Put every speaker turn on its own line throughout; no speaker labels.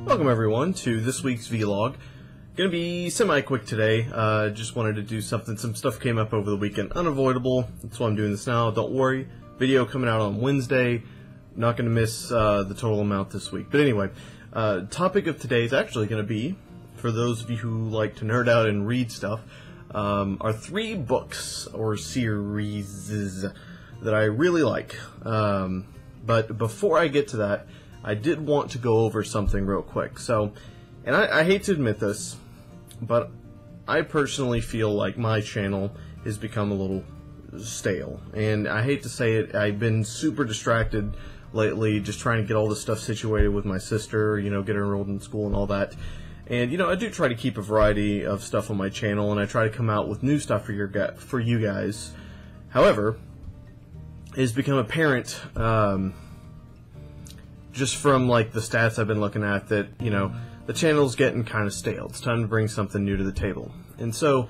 Welcome everyone to this week's vlog. Gonna be semi-quick today. Just wanted to do something. Some stuff came up over the weekend. Unavoidable. That's why I'm doing this now. Don't worry. Video coming out on Wednesday. Not gonna miss the total amount this week. But anyway, topic of today is actually gonna be, for those of you who like to nerd out and read stuff, are 3 books or series that I really like. But before I get to that, I did want to go over something real quick. So, and I hate to admit this, but I personally feel like my channel has become a little stale. And I hate to say it, I've been super distracted lately, just trying to get all this stuff situated with my sister, you know, get her enrolled in school and all that. And, you know, I do try to keep a variety of stuff on my channel, and I try to come out with new stuff for you guys. However, it's become apparent, just from like the stats I've been looking at, that, you know, the channel's getting kind of stale. It's time to bring something new to the table. And so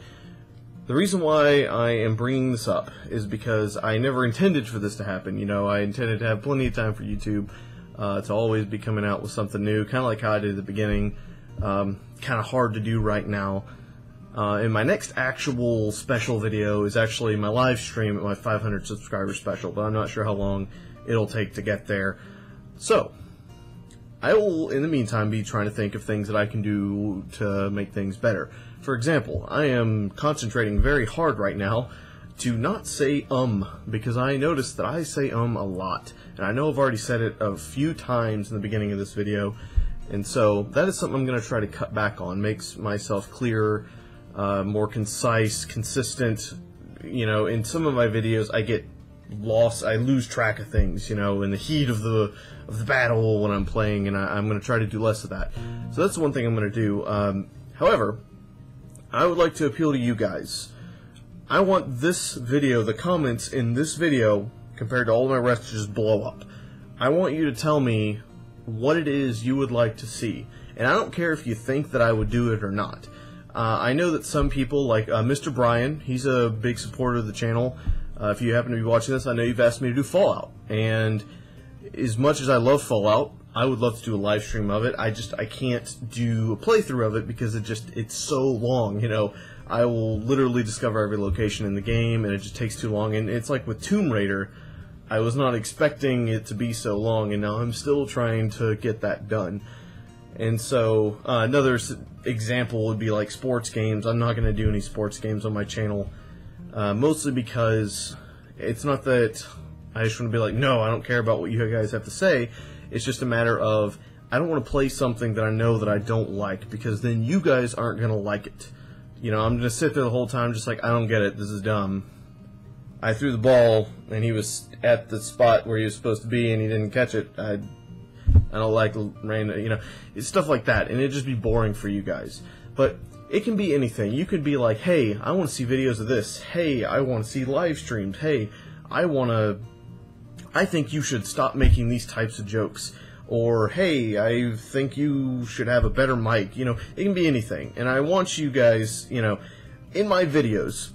the reason why I am bringing this up is because I never intended for this to happen. You know, I intended to have plenty of time for YouTube, to always be coming out with something new, kind of like how I did at the beginning. Kind of hard to do right now. And my next actual special video is actually my live stream at my 500 subscriber special, but I'm not sure how long it'll take to get there. So, I will, in the meantime, be trying to think of things that I can do to make things better. For example, I am concentrating very hard right now to not say because I noticed that I say a lot. And I know I've already said it a few times in the beginning of this video, and so that is something I'm going to try to cut back on. Makes myself clearer, more concise, consistent. You know, in some of my videos I get lost, I lose track of things, you know, in the heat of the battle when I'm playing, and I'm going to try to do less of that. So that's one thing I'm going to do. However, I would like to appeal to you guys. I want this video, the comments in this video, compared to all of my rest, to just blow up. I want you to tell me what it is you would like to see, and I don't care if you think that I would do it or not. I know that some people, like Mr. Brian, he's a big supporter of the channel. If you happen to be watching this, I know you've asked me to do Fallout, and as much as I love Fallout, I would love to do a live stream of it. I can't do a playthrough of it because it's so long, you know. I will literally discover every location in the game, and it just takes too long. And it's like with Tomb Raider, I was not expecting it to be so long, and now I'm still trying to get that done. And so another example would be like sports games. I'm not going to do any sports games on my channel. Mostly because it's not that I just want to be like, no, I don't care about what you guys have to say. It's just a matter of, I don't want to play something that I know that I don't like, because then you guys aren't going to like it. You know, I'm going to sit there the whole time just like, I don't get it, this is dumb. I threw the ball, and he was at the spot where he was supposed to be, and he didn't catch it. I don't like rain, you know, it's stuff like that, and it'd just be boring for you guys. But it can be anything. You could be like, hey, I want to see videos of this. Hey, I want to see live streams. Hey, I think you should stop making these types of jokes. Or, hey, I think you should have a better mic. You know, it can be anything. And I want you guys, you know, in my videos,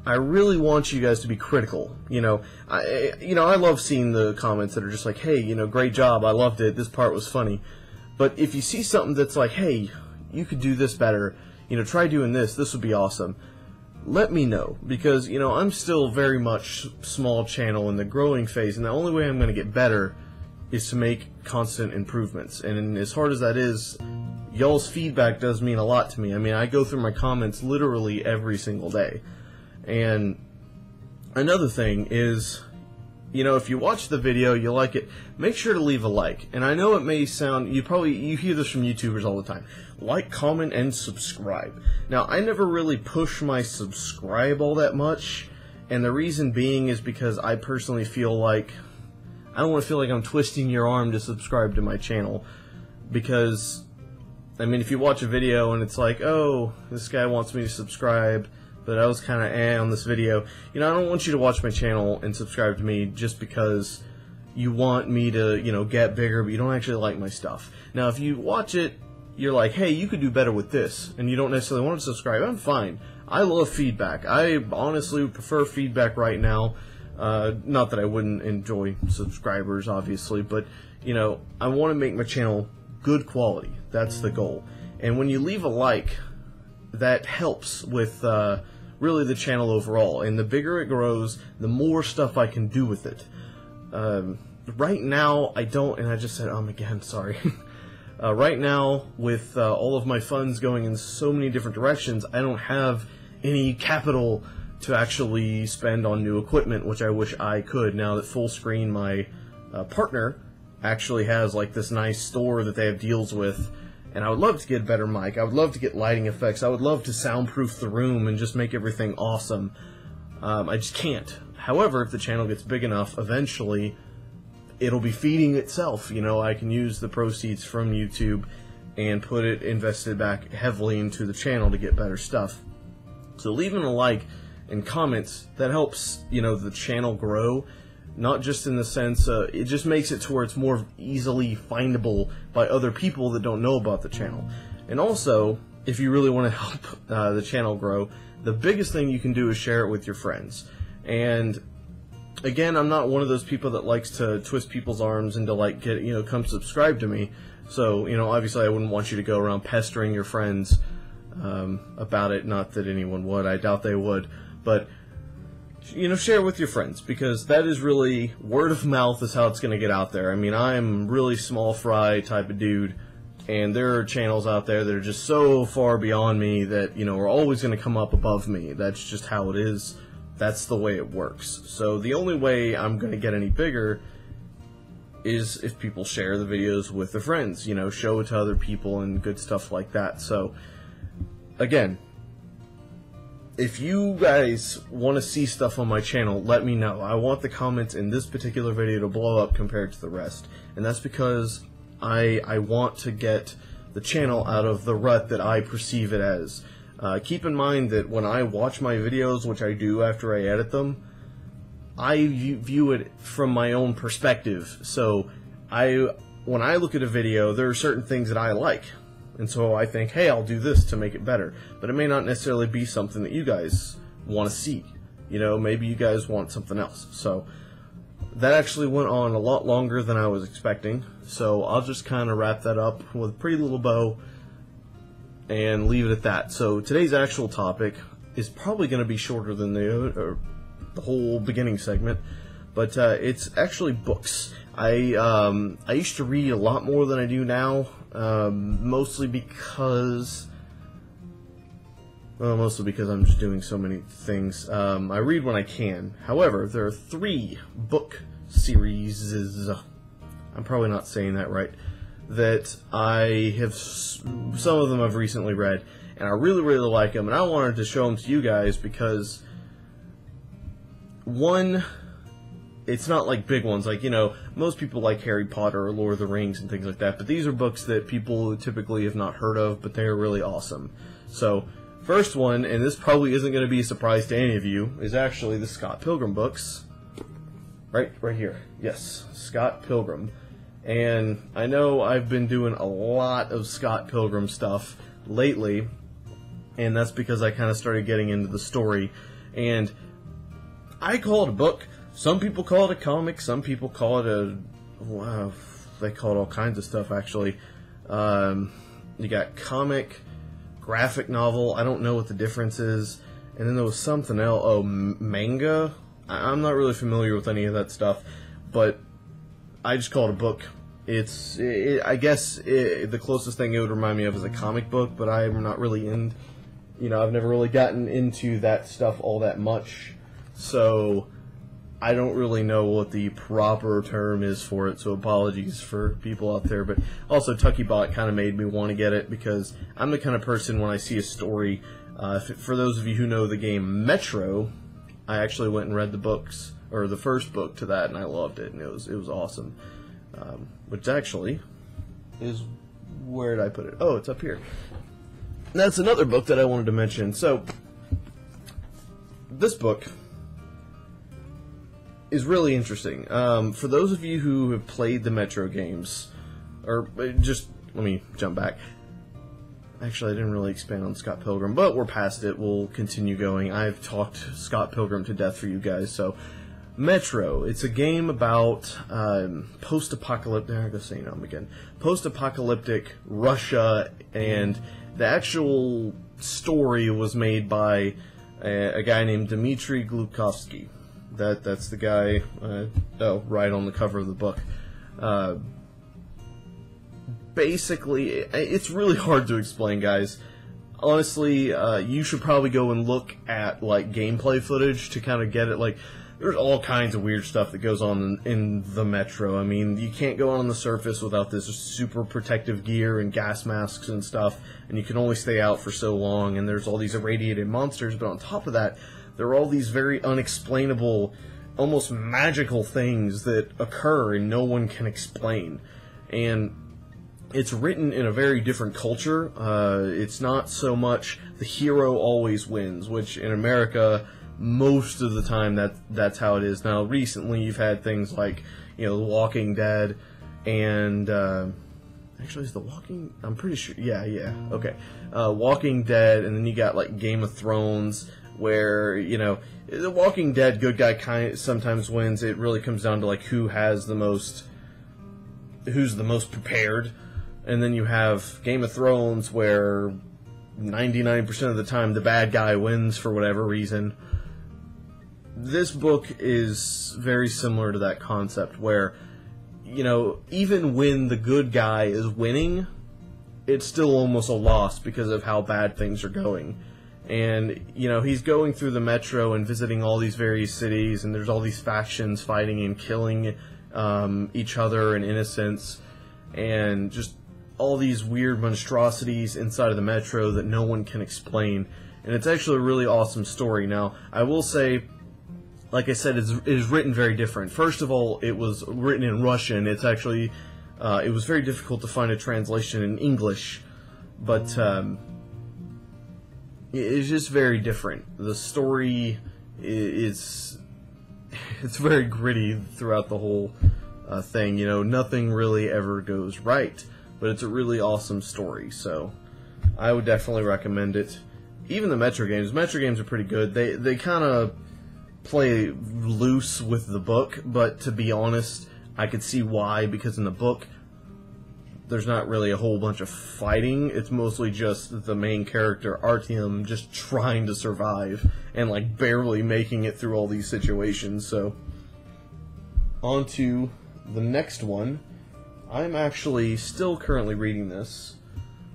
I really want you guys to be critical. You know, I love seeing the comments that are just like, hey, you know, great job, I loved it, this part was funny. But if you see something that's like, hey, you could do this better, you know, try doing this would be awesome, let me know. Because, you know, I'm still very much small channel in the growing phase, and the only way I'm going to get better is to make constant improvements. And as hard as that is, y'all's feedback does mean a lot to me. I mean, I go through my comments literally every single day. And another thing is, you know, if you watch the video, you like it, make sure to leave a like. And I know it may sound, you hear this from YouTubers all the time. Like, comment, and subscribe. Now, I never really push my subscribe all that much. And the reason being is because I personally feel like, I don't want to feel like I'm twisting your arm to subscribe to my channel. Because, I mean, if you watch a video and it's like, oh, this guy wants me to subscribe, but I was kind of on this video. You know, I don't want you to watch my channel and subscribe to me just because you want me to, you know, get bigger, but you don't actually like my stuff. Now, if you watch it, you're like, hey, you could do better with this, and you don't necessarily want to subscribe, I'm fine. I love feedback. I honestly would prefer feedback right now. Not that I wouldn't enjoy subscribers, obviously, but, you know, I want to make my channel good quality. That's the goal. And when you leave a like, that helps with really the channel overall. And the bigger it grows, the more stuff I can do with it. Right now, I don't, and I just said again, sorry. Right now, with all of my funds going in so many different directions, I don't have any capital to actually spend on new equipment, which I wish I could. Now that Fullscreen, my partner, actually has like this nice store that they have deals with, and I would love to get a better mic. I would love to get lighting effects. I would love to soundproof the room and just make everything awesome. I just can't. However, if the channel gets big enough, eventually it'll be feeding itself. You know, I can use the proceeds from YouTube and put it invested back heavily into the channel to get better stuff. So leaving a like and comments, that helps, you know, the channel grow. Not just in the sense, it just makes it to where it's more easily findable by other people that don't know about the channel. And also, if you really want to help the channel grow, the biggest thing you can do is share it with your friends. And again, I'm not one of those people that likes to twist people's arms and to like get, you know, come subscribe to me. So, you know, obviously I wouldn't want you to go around pestering your friends about it. Not that anyone would. I doubt they would. But, you know, share with your friends, because that is really, word of mouth is how it's going to get out there. I mean, I'm really small fry type of dude, and there are channels out there that are just so far beyond me that, you know, are always going to come up above me. That's just how it is. That's the way it works. So the only way I'm going to get any bigger is if people share the videos with their friends, you know, show it to other people and good stuff like that. So, again, if you guys want to see stuff on my channel, let me know. I want the comments in this particular video to blow up compared to the rest. And that's because I want to get the channel out of the rut that I perceive it as. Keep in mind that when I watch my videos, which I do after I edit them, I view it from my own perspective. So when I look at a video, there are certain things that I like. And so I think, hey, I'll do this to make it better. But it may not necessarily be something that you guys want to see. You know, maybe you guys want something else. So that actually went on a lot longer than I was expecting. So I'll just kind of wrap that up with a pretty little bow and leave it at that. So today's actual topic is probably going to be shorter than the whole beginning segment. But it's actually books. I used to read a lot more than I do now. Mostly because I'm just doing so many things. I read when I can. However, there are 3 book series, I'm probably not saying that right, that I have, some of them I've recently read, and I really, really like them, and I wanted to show them to you guys because, one, it's not like big ones, like, you know, most people like Harry Potter or Lord of the Rings and things like that, but these are books that people typically have not heard of, but they're really awesome. So, first one, and this probably isn't going to be a surprise to any of you, is actually the Scott Pilgrim books. Right here. Yes, Scott Pilgrim. And I know I've been doing a lot of Scott Pilgrim stuff lately, and that's because I kind of started getting into the story. And I call it a book. Some people call it a comic. Some people call it a... Wow, they call it all kinds of stuff, actually. You got comic, graphic novel. I don't know what the difference is. And then there was something else. Oh, manga? I'm not really familiar with any of that stuff. But I just call it a book. I guess the closest thing it would remind me of is a comic book, but I'm not really in... You know, I've never really gotten into that stuff all that much. So I don't really know what the proper term is for it, so apologies for people out there. But also, TuckyBot kind of made me want to get it because I'm the kind of person when I see a story, for those of you who know the game Metro, I actually went and read the books, or the first book to that, and I loved it, and it was awesome. Which actually is, where did I put it? Oh, it's up here. That's another book that I wanted to mention. So, this book is really interesting. For those of you who have played the Metro games, or just, let me jump back. Actually, I didn't really expand on Scott Pilgrim, but we're past it. We'll continue going. I've talked Scott Pilgrim to death for you guys, so Metro. It's a game about post-apocalyptic. There I go saying them again. Post-apocalyptic Russia, and the actual story was made by a guy named Dmitry Glukovsky. That's the guy. Right on the cover of the book. Basically, it's really hard to explain, guys. Honestly, you should probably go and look at like gameplay footage to kind of get it. Like, there's all kinds of weird stuff that goes on in the Metro. I mean, you can't go on the surface without this super protective gear and gas masks and stuff, and you can only stay out for so long, and there's all these irradiated monsters, but on top of that, there are all these very unexplainable, almost magical things that occur and no one can explain. And it's written in a very different culture. It's not so much the hero always wins, which in America, most of the time that's how it is. Now, recently you've had things like, The Walking Dead, and actually, is The Walking? I'm pretty sure. Yeah, okay. Walking Dead, and then you got like Game of Thrones, where The Walking Dead good guy kind of sometimes wins. It really comes down to like who's the most prepared. And then you have Game of Thrones, where 99% of the time the bad guy wins for whatever reason. This book is very similar to that concept, where, even when the good guy is winning, it's still almost a loss because of how bad things are going. And, he's going through the Metro and visiting all these various cities, and there's all these factions fighting and killing each other and innocents, and just all these weird monstrosities inside of the Metro that no one can explain. And it's actually a really awesome story. Now, I will say, like I said, it is written very different. First of all, it was written in Russian. It's actually, it was very difficult to find a translation in English, but it's just very different. The story it's very gritty throughout the whole thing. Nothing really ever goes right. But it's a really awesome story, so I would definitely recommend it. Even the Metro games are pretty good. They kind of play loose with the book, but to be honest, I could see why, because in the book, there's not really a whole bunch of fighting. It's mostly just the main character, Artyom, just trying to survive and like barely making it through all these situations. So, on to the next one. I'm actually still currently reading this.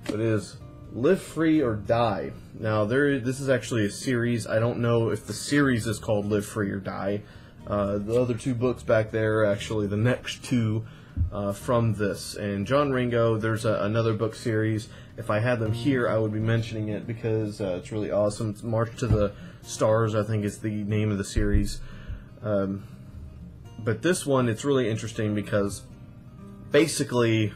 It is Live Free or Die. Now, this is actually a series. I don't know if the series is called Live Free or Die. The other two books back there are actually the next two from this. And John Ringo, there's another book series. If I had them here, I would be mentioning it because it's really awesome. It's March to the Stars, I think is the name of the series. But this one, it's really interesting because basically,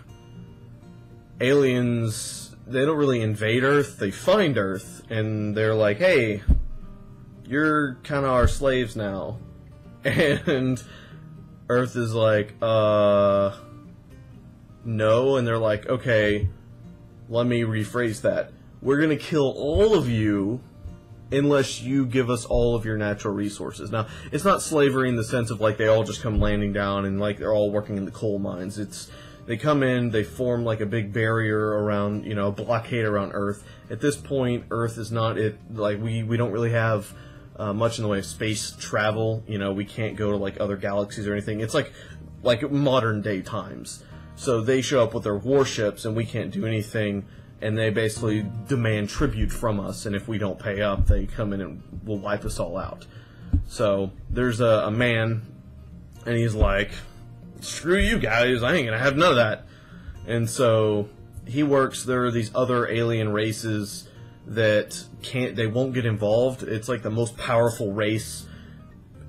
aliens, they don't really invade Earth, they find Earth, and they're like, hey, you're kind of our slaves now. And Earth is like, no, and they're like, okay, let me rephrase that. We're gonna kill all of you unless you give us all of your natural resources. Now, it's not slavery in the sense of like they all just come landing down and like they're all working in the coal mines. They come in, they form like a big barrier around, a blockade around Earth. At this point, Earth is not like we don't really have much in the way of space travel. We can't go to like other galaxies or anything. It's like modern day times. So they show up with their warships and we can't do anything. And they basically demand tribute from us, and if we don't pay up, they come in and will wipe us all out. So there's a man, and he's like, screw you guys, I ain't gonna have none of that. And so he works, there are these other alien races that they won't get involved. It's like the most powerful race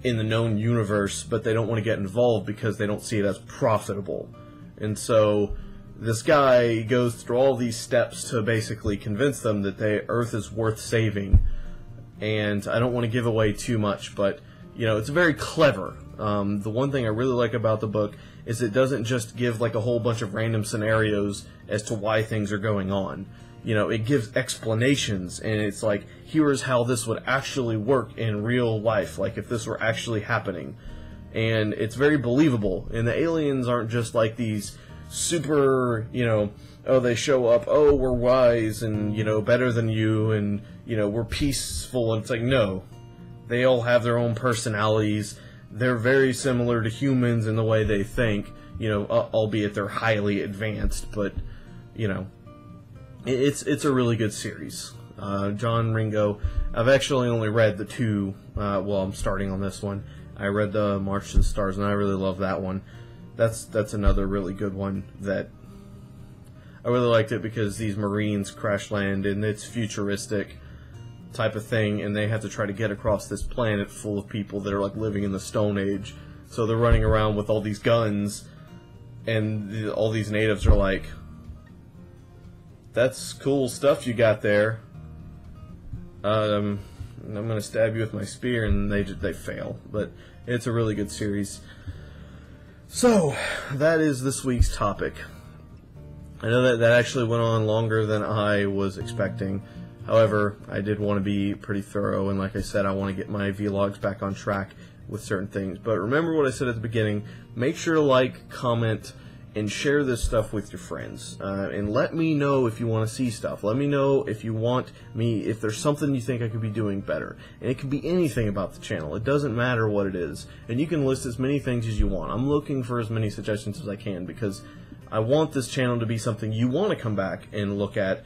in the known universe, but they don't want to get involved because they don't see it as profitable. And so this guy goes through all these steps to basically convince them that Earth is worth saving. And I don't want to give away too much, but, it's very clever. The one thing I really like about the book is it doesn't just give like a whole bunch of random scenarios as to why things are going on. It gives explanations, and it's like, here's how this would actually work in real life, like if this were actually happening. and it's very believable. And the aliens aren't just like these super, oh, they show up, oh, we're wise and, better than you, and, we're peaceful. And it's like, no. They all have their own personalities. They're very similar to humans in the way they think, albeit they're highly advanced, but, it's a really good series. John Ringo, I've actually only read the two, I'm starting on this one. I read the March to the Stars, and I really love that one. That's another really good one that I really liked it because these Marines crash land, and it's futuristic type of thing, and they have to try to get across this planet full of people that are like living in the Stone Age. So they're running around with all these guns, and all these natives are like, "That's cool stuff you got there. I'm gonna stab you with my spear," and they fail. But it's a really good series. So that is this week's topic. I know that actually went on longer than I was expecting. However, I did want to be pretty thorough, and like I said, I want to get my vlogs back on track with certain things. But remember what I said at the beginning, make sure to like, comment, and share this stuff with your friends. And let me know if you want to see stuff. Let me know if you want me, if there's something you think I could be doing better. And it can be anything about the channel. It doesn't matter what it is. And you can list as many things as you want. I'm looking for as many suggestions as I can because I want this channel to be something you want to come back and look at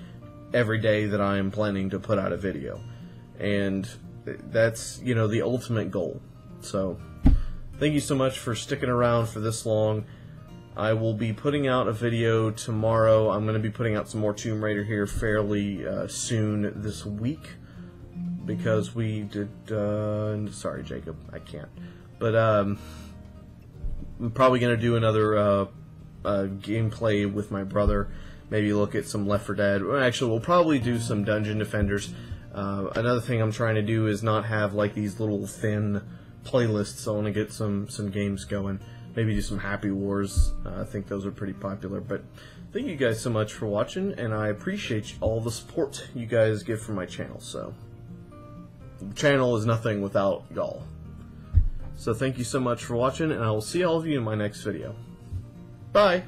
every day that I am planning to put out a video. And that's, the ultimate goal. So, thank you so much for sticking around for this long. I will be putting out a video tomorrow. I'm going to be putting out some more Tomb Raider here fairly soon this week. Because we did, sorry Jacob, I can't. But, I'm probably going to do another gameplay with my brother. Maybe look at some Left 4 Dead. Actually, we'll probably do some Dungeon Defenders. Another thing I'm trying to do is not have like these little thin playlists. I want to get some games going. Maybe do some Happy Wars. I think those are pretty popular. But thank you guys so much for watching, and I appreciate all the support you guys give for my channel. So the channel is nothing without y'all. So thank you so much for watching, and I will see all of you in my next video. Bye!